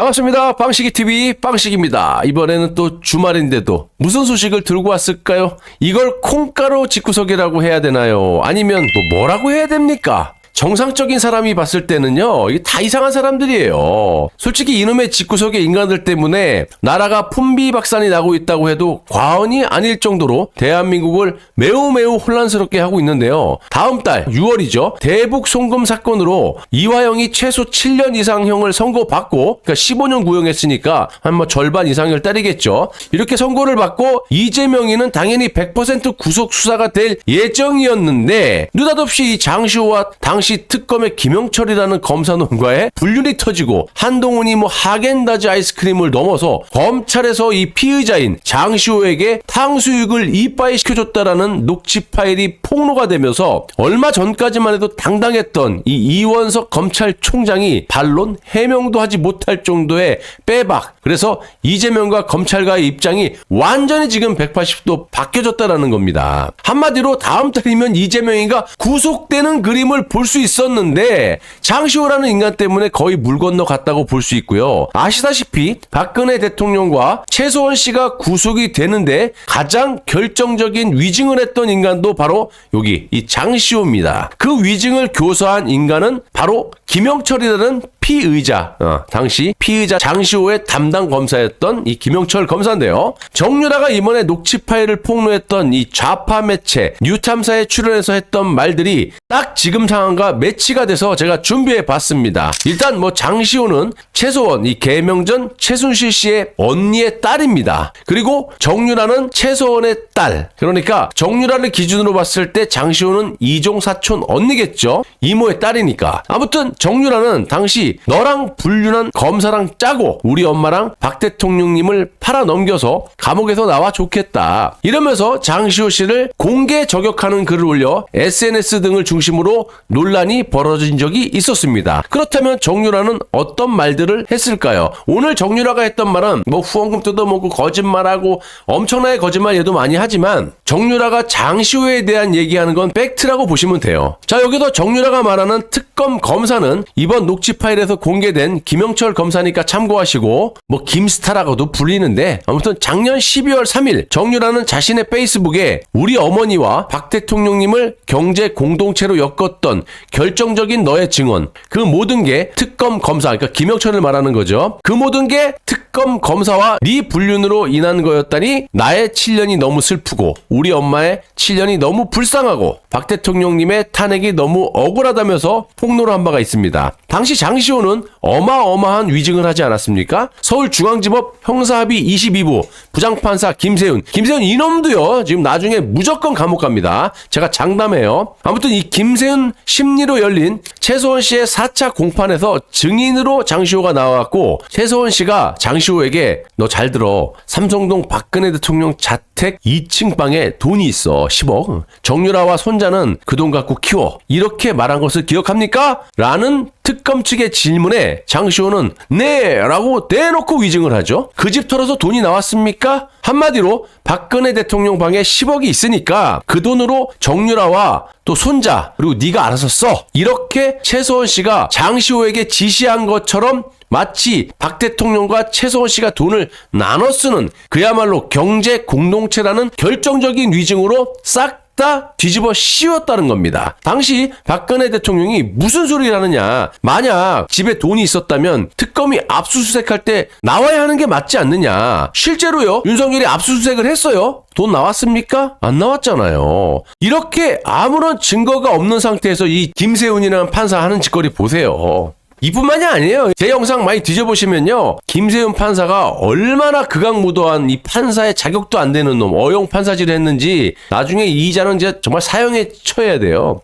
반갑습니다. 빵식이TV 빵식입니다. 이번에는 또 주말인데도 무슨 소식을 들고 왔을까요? 이걸 콩가루 집구석이라고 해야 되나요? 아니면 뭐라고 해야 됩니까? 정상적인 사람이 봤을 때는요, 이게 다 이상한 사람들이에요. 솔직히 이놈의 집구석의 인간들 때문에 나라가 풍비박산이 나고 있다고 해도 과언이 아닐 정도로 대한민국을 매우 혼란스럽게 하고 있는데요. 다음 달 6월이죠. 대북 송금 사건으로 이화영이 최소 7년 이상형을 선고받고, 그러니까 15년 구형했으니까 한 절반 이상을 때리겠죠. 이렇게 선고를 받고 이재명이는 당연히 100% 구속 수사가 될 예정이었는데 느닷없이 이 장시호와 당시 특검의 김영철이라는 검사놈과의 불륜이 터지고 한동훈이 하겐다즈 아이스크림을 넘어서 검찰에서 이 피의자인 장시호에게 탕수육을 이빠이 시켜줬다라는 녹취 파일이 폭로가 되면서 얼마 전까지만 해도 당당했던 이 이원석 검찰총장이 반론 해명도 하지 못할 정도의 빼박. 그래서 이재명과 검찰과의 입장이 완전히 지금 180도 바뀌어졌다라는 겁니다. 한마디로 다음 달이면 이재명이가 구속되는 그림을 볼 수 있었는데 장시호라는 인간 때문에 거의 물 건너 갔다고 볼 수 있고요. 아시다시피 박근혜 대통령과 최소원 씨가 구속이 되는데 가장 결정적인 위증을 했던 인간도 바로 여기 이 장시호입니다. 그 위증을 교사한 인간은 바로 김영철이라는 피의자, 당시 피의자 장시호의 담당 검사였던 이 김영철 검사인데요. 정유라가 이번에 녹취 파일을 폭로했던 이 좌파 매체 뉴탐사에 출연해서 했던 말들이 딱 지금 상황과 매치가 돼서 제가 준비해 봤습니다. 일단 장시호는 최소원, 이 개명 전 최순실 씨의 언니의 딸입니다. 그리고 정유라는 최소원의 딸. 그러니까 정유라를 기준으로 봤을 때 장시호는 이종 사촌 언니겠죠. 이모의 딸이니까. 아무튼 정유라는 당시 너랑 불륜한 검사랑 짜고 우리 엄마랑 박 대통령님을 팔아넘겨서 감옥에서 나와 좋겠다. 이러면서 장시호 씨를 공개 저격하는 글을 올려 SNS 등을 중심으로 논란이 벌어진 적이 있었습니다. 그렇다면 정유라는 어떤 말들을 했을까요? 오늘 정유라가 했던 말은 후원금 뜯어먹고 거짓말하고 엄청나게 거짓말 얘도 많이 하지만 정유라가 장시호에 대한 얘기하는 건 팩트라고 보시면 돼요. 자, 여기서 정유라가 말하는 특검 검사는 이번 녹취 파일에서 공개된 김영철 검사니까 참고하시고 김스타라고도 불리는데 아무튼 작년 12월 3일 정유라는 자신의 페이스북에 우리 어머니와 박 대통령님을 경제 공동체로 엮었던 결정적인 너의 증언, 그 모든 게 특검 검사, 그러니까 김영철을 말하는 거죠. 그 모든 게 특검 검사와 네 불륜으로 인한 거였다니 나의 7년이 너무 슬프고 우리 엄마의 7년이 너무 불쌍하고 박 대통령님의 탄핵이 너무 억울하다면서 폭로를 한 바가 있습니다. 당시 장시호는 어마어마한 위증을 하지 않았습니까? 서울중앙지법 형사합의 22부 부장판사 김세훈 이놈도요 지금 나중에 무조건 감옥 갑니다. 제가 장담해요. 아무튼 이 김세훈 심리로 열린 최소원 씨의 4차 공판에서 증인으로 장시호가 나와갖고 최소원 씨가 장시호에게 너 잘 들어, 삼성동 박근혜 대통령 자택 2층 방에 돈이 있어 10억, 정유라와 손자는 그 돈 갖고 키워, 이렇게 말한 것을 기억합니까? 라는 특검 측의 질문에 장시호는 네! 라고 대놓고 위증을 하죠. 그 집 털어서 돈이 나왔습니까? 한마디로 박근혜 대통령 방에 10억이 있으니까 그 돈으로 정유라와 또 손자 그리고 네가 알아서 써, 이렇게 최소원 씨가 장시호에게 지시한 것처럼 마치 박 대통령과 최소원 씨가 돈을 나눠 쓰는 그야말로 경제 공동체라는 결정적인 위증으로 싹 다 뒤집어 씌웠다는 겁니다. 당시 박근혜 대통령이 무슨 소리를 하느냐, 만약 집에 돈이 있었다면 특검이 압수수색할 때 나와야 하는 게 맞지 않느냐. 실제로요, 윤석열이 압수수색을 했어요. 돈 나왔습니까? 안 나왔잖아요. 이렇게 아무런 증거가 없는 상태에서 이 김세훈이라는 판사 하는 짓거리 보세요. 이뿐만이 아니에요. 제 영상 많이 뒤져보시면요, 김세훈 판사가 얼마나 극악무도한 이 판사의 자격도 안 되는 놈, 어용 판사질을 했는지 나중에 이 이자는 정말 사형에 처해야 돼요.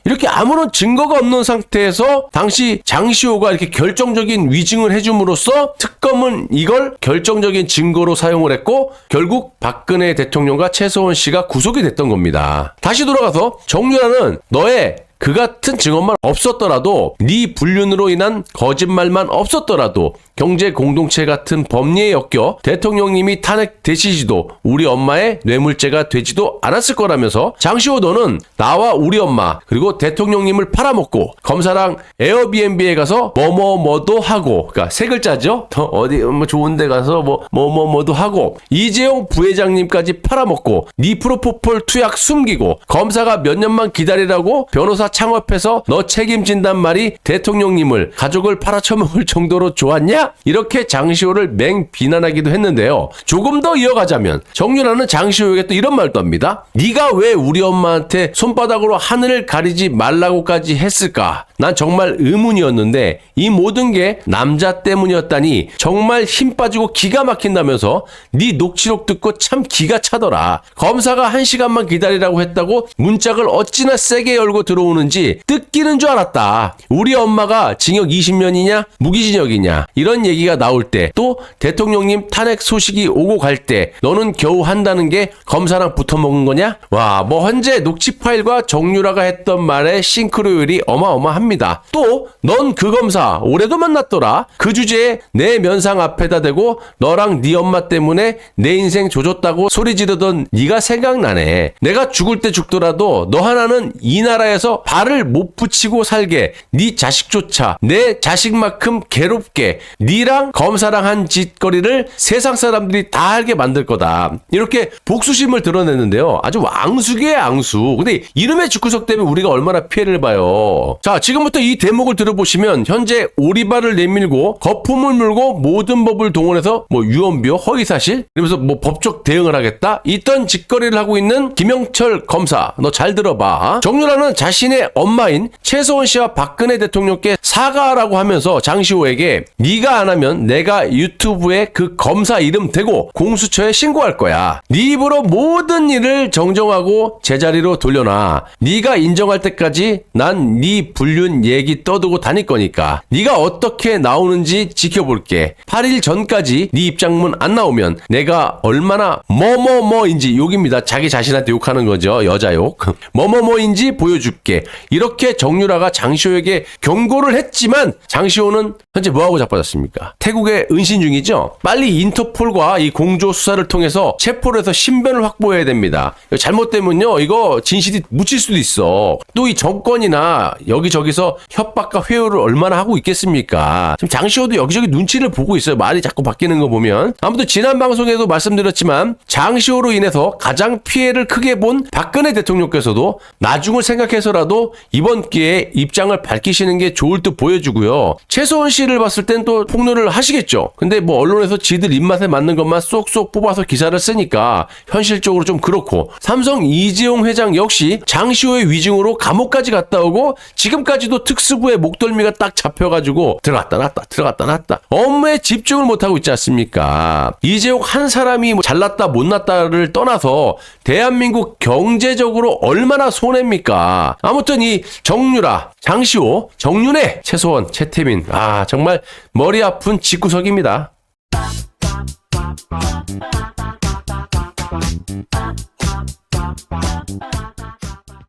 이렇게 아무런 증거가 없는 상태에서 당시 장시호가 이렇게 결정적인 위증을 해줌으로써 특검은 이걸 결정적인 증거로 사용을 했고 결국 박근혜 대통령과 최소원 씨가 구속이 됐던 겁니다. 다시 돌아가서 정유라는 너의 그 같은 증언만 없었더라도, 네 불륜으로 인한 거짓말만 없었더라도 경제 공동체 같은 법리에 엮여 대통령님이 탄핵되시지도 우리 엄마의 뇌물죄가 되지도 않았을 거라면서, 장시호 너는 나와 우리 엄마 그리고 대통령님을 팔아먹고 검사랑 에어비앤비에 가서 뭐뭐뭐도 하고, 그러니까 세 글자죠. 어디 뭐 좋은 데 가서 뭐뭐뭐도 하고, 이재용 부회장님까지 팔아먹고, 네 프로포폴 투약 숨기고, 검사가 몇 년만 기다리라고 변호사 창업해서 너 책임진단 말이 대통령님을, 가족을 팔아쳐먹을 정도로 좋았냐? 이렇게 장시호를 맹 비난하기도 했는데요. 조금 더 이어가자면 정윤아는 장시호에게 또 이런 말도 합니다. 네가 왜 우리 엄마한테 손바닥으로 하늘을 가리지 말라고까지 했을까? 난 정말 의문이었는데 이 모든 게 남자 때문이었다니 정말 힘 빠지고 기가 막힌다면서 네 녹취록 듣고 참 기가 차더라. 검사가 1시간만 기다리라고 했다고 문짝을 어찌나 세게 열고 들어오는지 뜯기는 줄 알았다. 우리 엄마가 징역 20년이냐 무기징역이냐 이런 얘기가 나올 때, 또 대통령님 탄핵 소식이 오고 갈 때 너는 겨우 한다는 게 검사랑 붙어먹은 거냐? 와, 뭐 현재 녹취 파일과 정유라가 했던 말의 싱크로율이 어마어마합니다. 또 넌 그 검사 올해도 만났더라. 그 주제에 내 면상 앞에다 대고 너랑 네 엄마 때문에 내 인생 조졌다고 소리 지르던 네가 생각나네. 내가 죽을 때 죽더라도 너 하나는 이 나라에서 발을 못 붙이고 살게, 네 자식조차 내 자식만큼 괴롭게 네랑 검사랑 한 짓거리를 세상 사람들이 다 알게 만들 거다. 이렇게 복수심을 드러냈는데요. 아주 앙숙이에요, 앙숙. 근데 이름의 집구석 때문에 우리가 얼마나 피해를 봐요. 자, 지금부터 이 대목을 들어보시면 현재 오리발을 내밀고 거품을 물고 모든 법을 동원해서 뭐 유언비어, 허위사실 이러면서 뭐 법적 대응을 하겠다 있던 짓거리를 하고 있는 김영철 검사, 너 잘 들어봐. 정유라는 자신의 엄마인 최서원 씨와 박근혜 대통령께 사과하라고 하면서 장시호에게 네가 안 하면 내가 유튜브에 그 검사 이름 대고 공수처에 신고할 거야. 네 입으로 모든 일을 정정하고 제자리로 돌려놔. 네가 인정할 때까지 난 네 불륜 얘기 떠두고 다닐 거니까 네가 어떻게 나오는지 지켜볼게. 8일 전까지 네 입장문 안 나오면 내가 얼마나 뭐뭐뭐인지, 욕입니다. 자기 자신한테 욕하는 거죠. 여자욕. 뭐뭐뭐인지 보여줄게. 이렇게 정유라가 장시호에게 경고를 했지만 장시호는 현재 뭐하고 자빠졌습니까? 태국에 은신 중이죠. 빨리 인터폴과 이 공조 수사를 통해서 체포를 해서 신변을 확보해야 됩니다. 잘못되면요 이거 진실이 묻힐 수도 있어. 또 이 정권이나 여기저기서 협박과 회유를 얼마나 하고 있겠습니까? 지금 장시호도 여기저기 눈치를 보고 있어요. 말이 자꾸 바뀌는 거 보면. 아무튼 지난 방송에도 말씀드렸지만 장시호로 인해서 가장 피해를 크게 본 박근혜 대통령께서도 나중을 생각해서라도 이번 기회에 입장을 밝히시는 게 좋을 듯 보여주고요. 최소원 씨를 봤을 땐 또 폭로를 하시겠죠. 근데 뭐 언론에서 지들 입맛에 맞는 것만 쏙쏙 뽑아서 기사를 쓰니까 현실적으로 좀 그렇고, 삼성 이재용 회장 역시 장시호의 위증으로 감옥까지 갔다 오고 지금까지도 특수부의 목덜미가 딱 잡혀가지고 들어갔다 놨다 업무에 집중을 못하고 있지 않습니까? 이재용 한 사람이 뭐 잘났다 못났다를 떠나서 대한민국 경제적으로 얼마나 손해입니까? 아무튼 이 정유라, 장시호, 정윤회, 최소원, 최태민, 정말 머리 아픈 집구석입니다.